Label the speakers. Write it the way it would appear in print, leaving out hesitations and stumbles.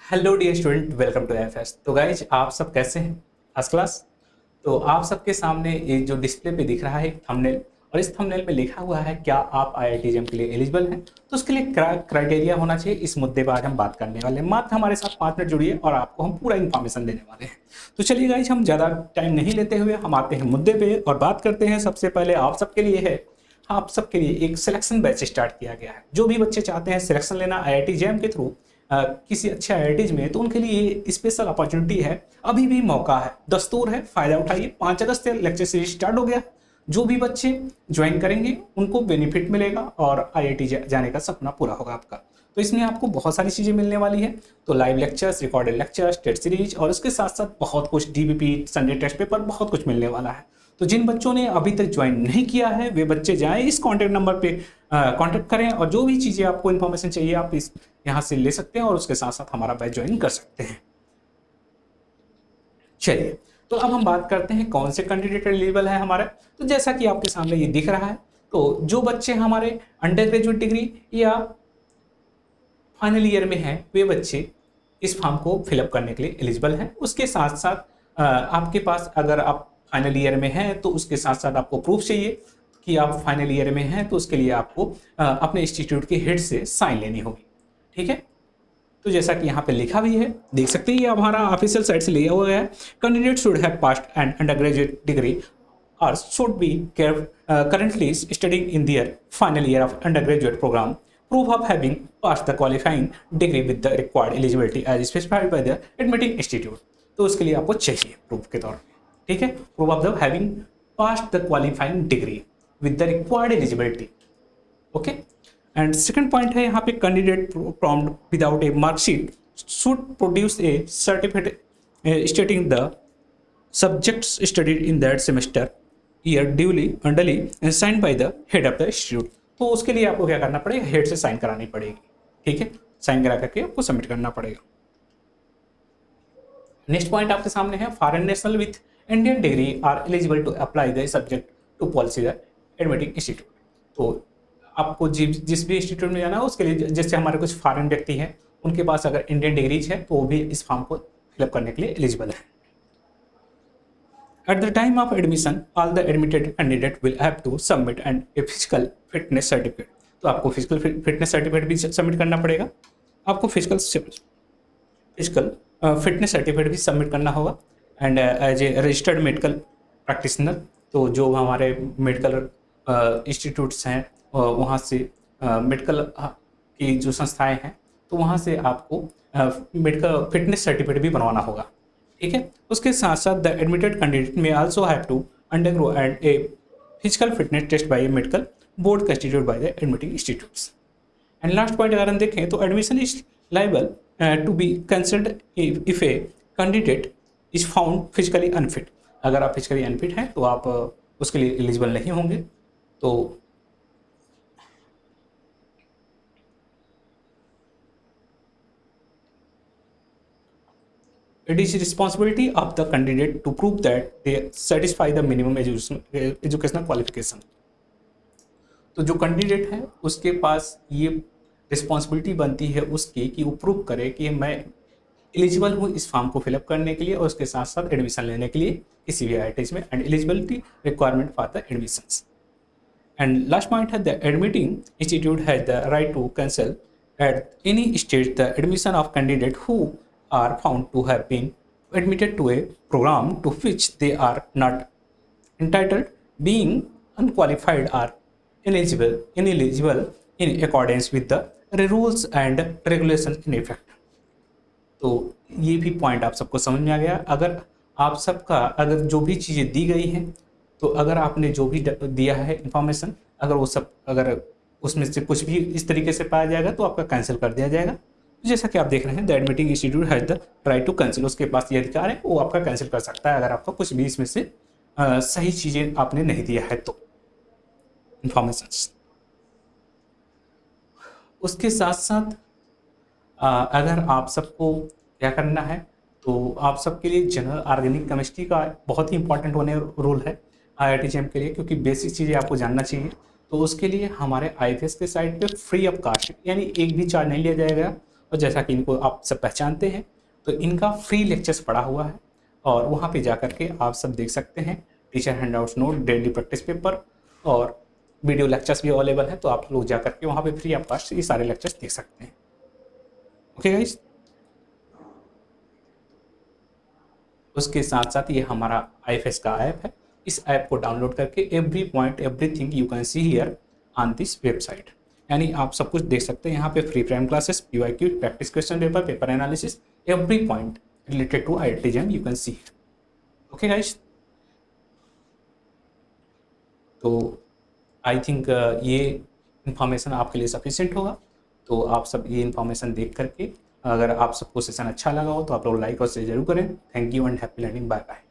Speaker 1: Hello dear student, welcome to FS. तो guys आप सब कैसे हैं? First class. तो आप सबके सामने ये जो डिस्प्ले पे दिख रहा है एक थंबनेल, और इस थंबनेल में लिखा हुआ है क्या आप आईआईटी जेईई के लिए एलिजिबल हैं। तो उसके लिए क्राइटेरिया होना चाहिए। इस मुद्दे पर आज हम बात करने वाले हैं। मात्र हमारे साथ 5 मिनट जुड़िए और आपको हम पूरा इन्फॉर्मेशन देने वाले हैं। तो चलिए गाइज, हम ज़्यादा टाइम नहीं लेते हुए हम आते हैं मुद्दे पे और बात करते हैं। सबसे पहले आप सबके लिए है, आप सबके लिए एक सिलेक्शन बैच स्टार्ट किया गया है। जो भी बच्चे चाहते हैं सिलेक्शन लेना आईआईटी जेईई के थ्रू किसी अच्छे आईआईटीज में, तो उनके लिए स्पेशल अपॉर्चुनिटी है। अभी भी मौका है, दस्तूर है, फायदा उठाइए। 5 अगस्त से लेक्चर सीरीज स्टार्ट हो गया। जो भी बच्चे ज्वाइन करेंगे उनको बेनिफिट मिलेगा और आईआईटी जाने का सपना पूरा होगा आपका। तो इसमें आपको बहुत सारी चीज़ें मिलने वाली है। तो live lectures, recorded lectures, test series और उसके साथ साथ बहुत कुछ, डीबीपी, संडे टेस्ट पेपर, बहुत कुछ मिलने वाला है। तो जिन बच्चों ने अभी तक ज्वाइन नहीं किया है वे बच्चे जाएं, इस कॉन्टैक्ट नंबर पे कॉन्टैक्ट करें और जो भी चीज़ें आपको इन्फॉर्मेशन चाहिए आप इस यहाँ से ले सकते हैं और उसके साथ साथ हमारा बैच ज्वाइन कर सकते हैं। चलिए, तो अब हम बात करते हैं कौन से कैंडिडेट एलिजिबल है हमारे। तो जैसा कि आपके सामने ये दिख रहा है, तो जो बच्चे हमारे अंडर ग्रेजुएट डिग्री या फाइनल ईयर में हैं वे बच्चे इस फॉर्म को फिलअप करने के लिए एलिजिबल हैं। उसके साथ साथ आपके पास, अगर आप फाइनल ईयर में हैं तो उसके साथ साथ आपको प्रूफ चाहिए कि आप फाइनल ईयर में हैं। तो उसके लिए आपको अपने इंस्टीट्यूट के हेड से साइन लेनी होगी। ठीक है, तो जैसा कि यहाँ पे लिखा भी है, देख सकते हैं, ये हमारा ऑफिशियल साइट से लिया हुआ है। Candidate should have passed an undergraduate degree और should be currently studying in their final year of undergraduate program. Proof of having passed the qualifying degree with the required eligibility as specified by the admitting institute. तो उसके लिए आपको चाहिए proof के तौर पे। ठीक है, proof of the having passed the qualifying degree with the required eligibility. Okay, and second point है यहाँ पे, candidate prompt without A marksheet should produce A certificate stating the subjects studied in that semester year duly and signed by the head of the institute. तो उसके लिए आपको क्या करना पड़ेगा, हेड से साइन करानी पड़ेगी। ठीक है, साइन करा करके आपको सबमिट करना पड़ेगा। नेक्स्ट पॉइंट आपके सामने है, foreign national with Indian degree are eligible to apply the subject to policy the admitting institute. तो आपको जिस भी इंस्टीट्यूट में जाना है उसके लिए, जैसे हमारे कुछ फॉरेन व्यक्ति हैं उनके पास अगर इंडियन डिग्रीज है तो वो भी इस फॉर्म को फिलअप करने के लिए एलिजिबल है। At the time of admission, all the admitted candidate will have to submit a physical fitness certificate. तो आपको फिजिकल फिटनेस सर्टिफिकेट भी सबमिट करना पड़ेगा। आपको फिजिकल फिटनेस सर्टिफिकेट भी सबमिट करना होगा। And as a registered medical practitioner, तो जो हमारे मेडिकल इंस्टीट्यूट्स हैं वहाँ से मेडिकल की जो संस्थाएं हैं तो वहाँ से आपको मेडिकल फिटनेस सर्टिफिकेट भी बनवाना होगा। ठीक है, उसके साथ साथ the admitted candidate may also have to undergo and a physical fitness test by a medical board constitute by the admitting institutes. And last point अगर हम देखें तो admission is liable to be cancelled if a candidate is found physically unfit. अगर आप physically unfit हैं तो आप उसके लिए एलिजिबल नहीं होंगे। तो it is responsibility of the candidate to prove that they satisfy the minimum educational qualification. तो जो कैंडिडेट है उसके पास ये रिस्पॉन्सिबिलिटी बनती है उसकी कि वो प्रूव करे कि मैं एलिजिबल हूँ इस फॉर्म को फिलअप करने के लिए और उसके साथ साथ एडमिशन लेने के लिए किसी भी आईआईटी में, and eligibility requirement for the admissions. And last point है, the admitting institute has the right to cancel at any stage the admission of candidate who are found to have been admitted to a program to which they are not entitled, being unqualified or ineligible in accordance with the rules and regulations in effect. तो ये भी point आप सबको समझ में आ गया। अगर आप सबका, अगर जो भी चीज़ें दी गई हैं, तो अगर आपने जो भी दिया है इंफॉर्मेशन, अगर वो सब, अगर उसमें से कुछ भी इस तरीके से पाया जाएगा तो आपका कैंसिल कर दिया जाएगा। जैसा कि आप देख रहे हैं, the admitting institute has the right to cancel, उसके पास ये अधिकार है, वो आपका कैंसिल कर सकता है अगर आपका कुछ भी इसमें से सही चीज़ें आपने नहीं दिया है तो इंफॉर्मेशन। उसके साथ साथ अगर आप सबको क्या करना है तो आप सबके लिए जनरल ऑर्गेनिक केमिस्ट्री का बहुत ही इंपॉर्टेंट होने रोल है आईआईटी जेईई के लिए, क्योंकि बेसिक चीज़ें आपको जानना चाहिए। तो उसके लिए हमारे आईएफएस के साइट पे फ्री ऑफ कास्ट, यानी एक भी चार्ज नहीं लिया जाएगा, और जैसा कि इनको आप सब पहचानते हैं, तो इनका फ्री लेक्चर्स पड़ा हुआ है और वहाँ पे जा कर के आप सब देख सकते हैं। Teacher handouts note, daily practice paper और वीडियो लेक्चर्स भी अवेलेबल हैं, तो आप लोग जा कर के वहाँ पे फ्री ऑफ कॉस्ट ये सारे लेक्चर्स देख सकते हैं। ओके गाइस, उसके साथ साथ ये हमारा IFS का ऐप है। इस ऐप को डाउनलोड करके every point everything you can see here on this website, यानी आप सब कुछ देख सकते हैं यहाँ पे। Free prime classes, PYQ, practice question paper, paper analysis, every point related to IIT JAM you can see. Okay guys, तो आई थिंक ये इंफॉर्मेशन आपके लिए सफिशिएंट होगा। तो आप सब ये इंफॉर्मेशन देख करके, अगर आप सबको सेशन अच्छा लगा हो तो आप लोग लाइक और शेयर जरूर करें। Thank you and happy learning. Bye bye.